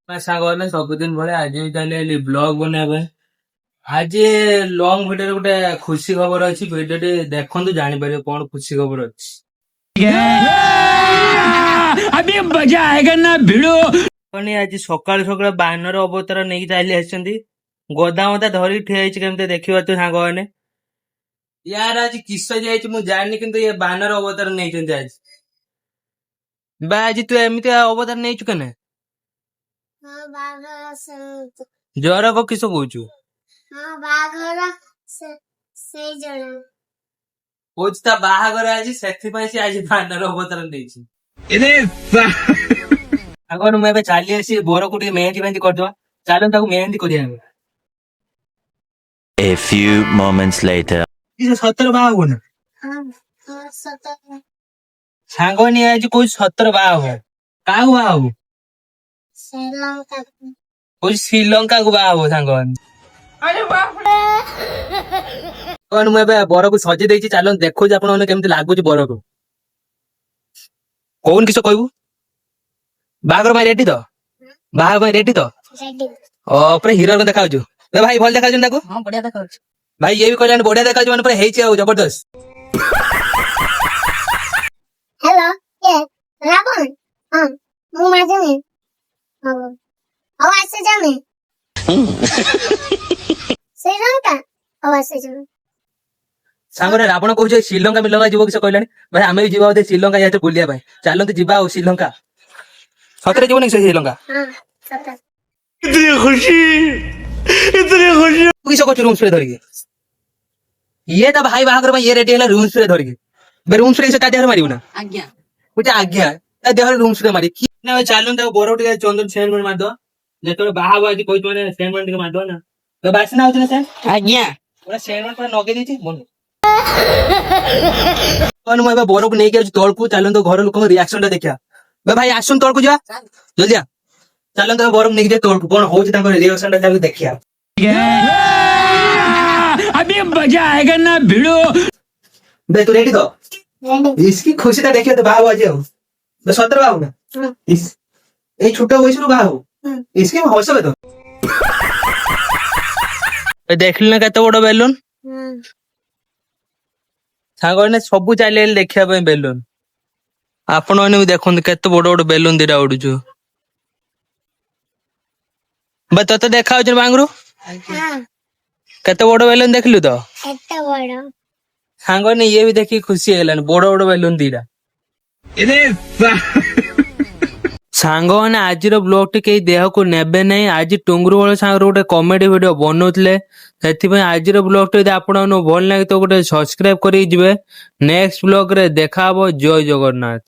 ସାଙ୍ଗମାନେ ସବୁଦିନ ଭଳିଆ ଆଜି ବି ଚାଲି ବ୍ଲଗ ବନେଇବା ପାଇଁ। ଆଜି ଲଙ୍ଗ ଭିଡିଓରେ ଗୋଟେ ଖୁସି ଖବର ଅଛି, ଭିଡିଓଟି ଦେଖନ୍ତୁ ଜାଣିପାରିବେ କଣ ଖୁସି ଖବର ଅଛି। अभी मजा आएगा ना भिड़ो। ଆଜି ସକାଳୁ ସକାଳୁ ବାନର ଅବତାର ନେଇକି ଚାଲି ଆସିଛନ୍ତି। ଗଦା ମଦା ଧରିକି ଠିଆ ହେଇଛି, କେମିତି ଦେଖିପାରୁଛୁ ସାଙ୍ଗମାନେ। ୟାର ଆଜି କିସ ଯାଇଛି ମୁଁ ଜାଣିନି, କିନ୍ତୁ ଇଏ ବାନର ଅବତାର ନେଇଛନ୍ତି ଆଜି। ବା ଆଜି ତୁ ଏମିତି ଅବତାର ନେଇଛୁ କେନେ? ହଁ ବାହାଘର ଜର କିସ କହୁଛୁ? ହଁ ବାହାଘର ସେଇ ଜଣ କହୁଛି ତା ବାହାଘର ଆଜି, ସେଥିପାଇଁ ସେ ଆଜି ବାନର ଅବତାର ନେଇଛି। ଆଗରୁ ମୁଁ ଏବେ ଚାଲି ଆସି ବରକୁ ଟିକେ ମେହେନ୍ଦି ଫେହେନ୍ଦି କରିଦବା। ଚାଲ ତାକୁ ମେହେନ୍ଦି କରିବା। A few moments later. ସତର ବାହା ହବ ନା? ସତ ସାଙ୍ଗ ନିଏ ଆଜି କହୁଛି ସତର ବାହା ହବ। କାହାକୁ ବାହା ହବୁ? ଶ୍ରୀଲଙ୍କା କହୁଛି ଶ୍ରୀଲଙ୍କାକୁ ବାହା ହବ ସାଙ୍ଗମାନେ। କଣ ମୁଁ ଏବେ ବରକୁ ସଜେଇ ଦେଇଛି, ଚାଲ ଦେଖୁଛି ଆପଣମାନେ କେମିତି ଲାଗୁଛି ବରକୁ। କହୁନ କିସ କହିବୁ? ବାହାଘର ପାଇଁ ରେଡି ତ? ବାହାଘର ପାଇଁ ରେଡି ତ? ପୁରା ହିରୋ ଦେଖାଉଛୁ। ଭାଇ ଭଲ ଦେଖାଯାଉଛି ତାକୁ? ହଁ ବଢିଆ ଦେଖାଉଛି ଭାଇ ଇଏ ବି କହିଲାଣି ବଢିଆ ଦେଖାଯାଉଛି, ମାନେ ପୁରା ହେଇଛି ଆଉ ଜବରଦସ୍ତ। ହ୍ୟାଲୋ କିଏ ରାବଣ? ହଁ ମୁଁ ମାଧୁରୀ। ହଉ ହଉ ଆସେ ଯାମେ ଶ୍ରୀଲଙ୍କା ହଉ ଆସେ ଯାମେ। ସାଙ୍ଗରେ ରାବଣ କହୁଛି ଶ୍ରୀଲଙ୍କା ମିଲଙ୍କା ଯିବ କିସ କହିଲାଣି। ଭାଇ ଆମେ ବି ଯିବା ବୋଧେ ଶ୍ରୀଲଙ୍କା ଯାଇତେ ବୁଲିବା ପାଇଁ। ଚାଲନ୍ତୁ ଯିବା ଆଉ ଶ୍ରୀଲଙ୍କା। ସତରେ ଯିବନି ସେ ଶ୍ରୀଲଙ୍କା? ହଁ ସତ କିସ କରୁଛୁ ରୁମ୍ ସ୍ପ୍ରେ ଧରିକି? ଇଏ ତା ଭାଇ ବାହାଘର ପାଇଁ ଇଏ ରେଡି ହେଲା ରୁମ୍ ସ୍ପ୍ରେ ଧରିକି। ରୁମ୍ ସ୍ପ୍ରେ ତା ଦେହରେ ମାରିବୁ ନା? ଆଜ୍ଞା କହୁଛି ଆଜ୍ଞା, ତା ଦେହରେ ରୁମ୍ ସ୍ପ୍ରେ ମାରି ନା। ଚାଲନ୍ତୁ ତାକୁ ବରକୁ ଟିକେ ଚନ୍ଦନ ସେଣ୍ଟ ମାରିଦବା। ଯେତେବେଳେ ବାହା ହବ ଆଜି କହିଛୁ ମାନେ ସେଣ୍ଟ ଟିକେ ମାରିଦବା ନା। ବାସ୍ନା ହଉଛି ନା ସେଣ୍ଟ? ଆଜ୍ଞା ପୁରା ସେଣ୍ଟ ପୁରା ଲଗେଇ ଦେଇଛି ମନ। ମୁଁ ଏବେ ବରକୁ ନେଇକି ଆଉଛି ତଳକୁ। ଚାଲନ୍ତୁ ଘର ଲୋକଙ୍କ ରିଆକ୍ସନ ଟା ଦେଖିବା। ଭାଇ ଆସୁନ ତଳକୁ ଯିବା ଜଲ୍ଦି। ଚାଲନ୍ତୁ ବରକୁ ନେଇକି ଯିବା ତଳକୁ, କଣ ହଉଛି ତାଙ୍କ ରିଆକ୍ସନ ଟା ଦେଖିବା। अभी मजा आएगा ना भिड़ो। बे तू रेडी तो? इसकी खुशी ता देखियो तो बाहु आजी आउ। बे सतर बाहु ना? इस ए छोटा वयसରୁ बाहु। इसके हौसले तो। ए देखली ना केते बड़ बेलून? सागरने सब चाले देखिया पे बेलून। आपण माने भी देखोन केते बड़ बड़ बेलून दिरा उडुछु। बे तते देखा होछ बांगरू? केते बड़ बेलून देखलु तो? ଏତେ ବଡ ସାଙ୍ଗମାନେ ଇଏ ବି ଦେଖିକି ଖୁସି ହେଇଗଲାଣି, ବଡ ବଡ ବେଲୁନ ଦିଟା। ସାଙ୍ଗମାନେ ଆଜିର ବ୍ଲଗ ଟି କେହି ଦେହକୁ ନେବେ ନାହିଁ। ଆଜି ଟୁଙ୍ଗୁରୁ ବଳ ସାଙ୍ଗରେ ଗୋଟେ କମେଡି ଭିଡିଓ ବନଉଥିଲେ, ସେଥିପାଇଁ ଆଜିର ବ୍ଲଗ ଟି ଯଦି ଆପଣଙ୍କୁ ଭଲ ଲାଗେ ତ ଗୋଟେ ସବସ୍କ୍ରାଇବ କରିକି ଯିବେ। ନେକ୍ସଟ ବ୍ଲଗ ରେ ଦେଖା ହବ। ଜୟ ଜଗନ୍ନାଥ।